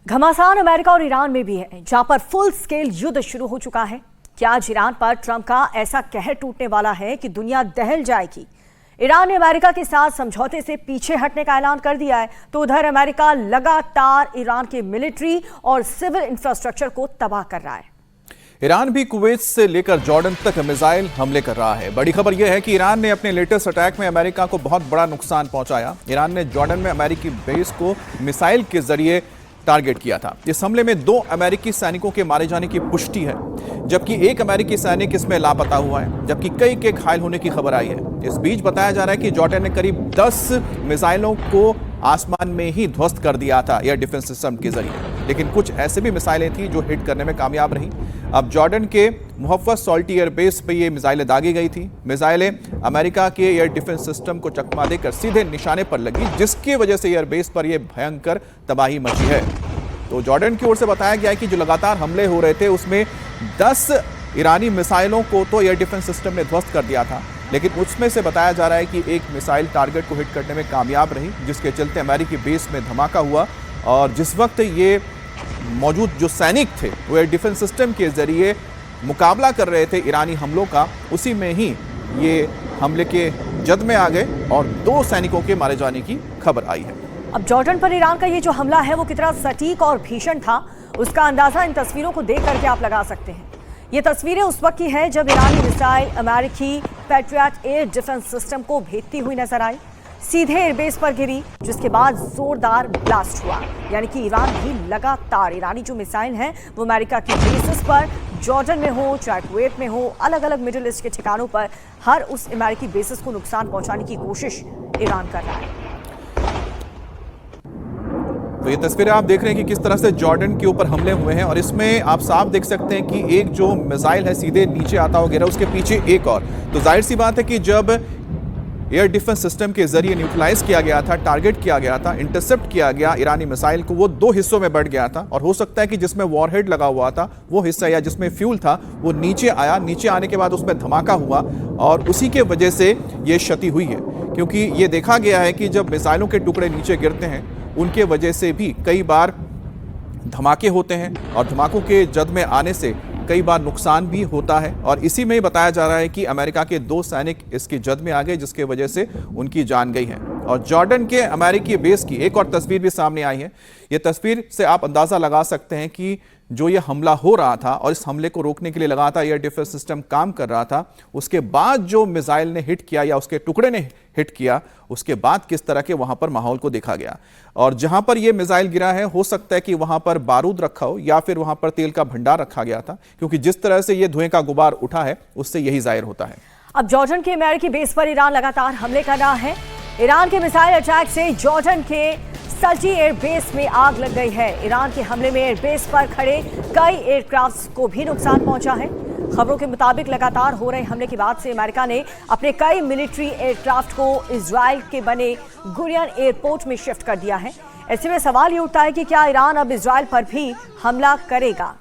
घमासान अमेरिका और ईरान में भी है, जहां पर फुल स्केल युद्ध शुरू हो चुका है। क्या आज ईरान पर ट्रंप का ऐसा कहर टूटने वाला है कि दुनिया दहल जाएगी। ईरान ने अमेरिका के साथ समझौते से पीछे हटने का ऐलान कर दिया है, तो उधर अमेरिका लगातार ईरान के मिलिट्री और सिविल इंफ्रास्ट्रक्चर को तबाह कर रहा है। ईरान भी कुवैत से लेकर जॉर्डन तक मिसाइल हमले कर रहा है। बड़ी खबर यह है कि ईरान ने अपने लेटेस्ट अटैक में अमेरिका को बहुत बड़ा नुकसान पहुंचाया। ईरान ने जॉर्डन में अमेरिकी बेस को मिसाइल के जरिए टारगेट किया था। इस हमले में 2 अमेरिकी सैनिकों के मारे जाने की पुष्टि है, जबकि एक अमेरिकी सैनिक इसमें लापता हुआ है, जबकि कई के घायल होने की खबर आई है। इस बीच बताया जा रहा है कि जॉर्डन ने करीब 10 मिसाइलों को आसमान में ही ध्वस्त कर दिया था एयर डिफेंस सिस्टम के जरिए, लेकिन कुछ ऐसे भी मिसाइलें थी जो हिट करने में कामयाब रही। अब जॉर्डन के मुहफ़्फ़ज़ सॉल्टी एयरबेस पे ये मिसाइलें दागी गई थी। मिसाइलें अमेरिका के एयर डिफेंस सिस्टम को चकमा देकर सीधे निशाने पर लगी, जिसकी वजह से एयरबेस पर यह भयंकर तबाही मची है। तो जॉर्डन की ओर से बताया गया है कि जो लगातार हमले हो रहे थे उसमें 10 ईरानी मिसाइलों को तो एयर डिफेंस सिस्टम ने ध्वस्त कर दिया था, लेकिन उसमें से बताया जा रहा है कि एक मिसाइल टारगेट को हिट करने में कामयाब रही, जिसके चलते अमेरिकी बेस में धमाका हुआ। और जिस वक्त ये मौजूद जो सैनिक थे वो एयर डिफेंस सिस्टम के जरिए मुकाबला कर रहे थे ईरानी हमलों का, उसी में ही ये हमले के जद में आ गए और 2 सैनिकों के मारे जाने की खबर आई है। अब जॉर्डन पर ईरान का ये जो हमला है वो कितना सटीक और भीषण था, उसका अंदाजा इन तस्वीरों को देख करके आप लगा सकते हैं। ये तस्वीरें उस वक्त की है जब ईरानी मिसाइल अमेरिकी पैट्रियट एयर डिफेंस सिस्टम को भेदती हुई नजर आई, सीधे एयरबेस पर गिरी, जिसके बाद जोरदार ब्लास्ट हुआ। यानी कि ईरान भी लगातार ईरानी जो मिसाइल हैं वो अमेरिका की बेसिस पर, जॉर्डन में हो चाहे कुवैत में हो, अलग अलग मिडिल ईस्ट के ठिकानों पर हर उस अमेरिकी बेसिस को नुकसान पहुंचाने की कोशिश ईरान कर रहा है। तो ये तस्वीरें आप देख रहे हैं कि किस तरह से जॉर्डन के ऊपर हमले हुए हैं, और इसमें आप साफ देख सकते हैं कि एक जो मिसाइल है सीधे नीचे आता हुआ गिरा, उसके पीछे एक और। तो जाहिर सी बात है कि जब एयर डिफेंस सिस्टम के जरिए न्यूट्रलाइज किया गया था, टारगेट किया गया था, इंटरसेप्ट किया गया ईरानी मिसाइल को, वो 2 हिस्सों में बढ़ गया था। और हो सकता है कि जिसमें वॉरहेड लगा हुआ था वो हिस्सा या जिसमें फ्यूल था वो नीचे आया, नीचे आने के बाद उसमें धमाका हुआ और उसी के वजह से ये क्षति हुई है। क्योंकि ये देखा गया है कि जब मिसाइलों के टुकड़े नीचे गिरते हैं उनके वजह से भी कई बार धमाके होते हैं, और धमाकों के जद में आने से कई बार नुकसान भी होता है। और इसी में ही बताया जा रहा है कि अमेरिका के 2 सैनिक इसकी जद में आ गए, जिसके वजह से उनकी जान गई है। और जॉर्डन के अमेरिकी बेस की एक और तस्वीर भी सामने आई है। ये तस्वीर से आप अंदाजा लगा सकते हैं कि जो ये हमला हो रहा था और इस हमले को रोकने के लिए लगातार एयर डिफेंस सिस्टम काम कर रहा था, उसके बाद जो मिसाइल ने हिट किया या उसके टुकड़े ने हिट किया, उसके बाद किस तरह के वहां पर माहौल को देखा गया। और जहां पर यह मिसाइल गिरा है हो सकता है कि वहां पर बारूद रखा हो या फिर वहां पर तेल का भंडार रखा गया था, क्योंकि जिस तरह से यह धुएं का गुबार उठा है उससे यही जाहिर होता है। अब जॉर्डन के अमेरिकी बेस पर ईरान लगातार हमले कर रहा है। ईरान के मिसाइल अटैक से जॉर्डन के सल्टी एयरबेस में आग लग गई है। ईरान के हमले में एयरबेस पर खड़े कई एयरक्राफ्ट्स को भी नुकसान पहुंचा है। खबरों के मुताबिक लगातार हो रहे हमले के बाद से अमेरिका ने अपने कई मिलिट्री एयरक्राफ्ट को इजराइल के बने गुरियन एयरपोर्ट में शिफ्ट कर दिया है। ऐसे में सवाल ये उठता है कि क्या ईरान अब इजराइल पर भी हमला करेगा।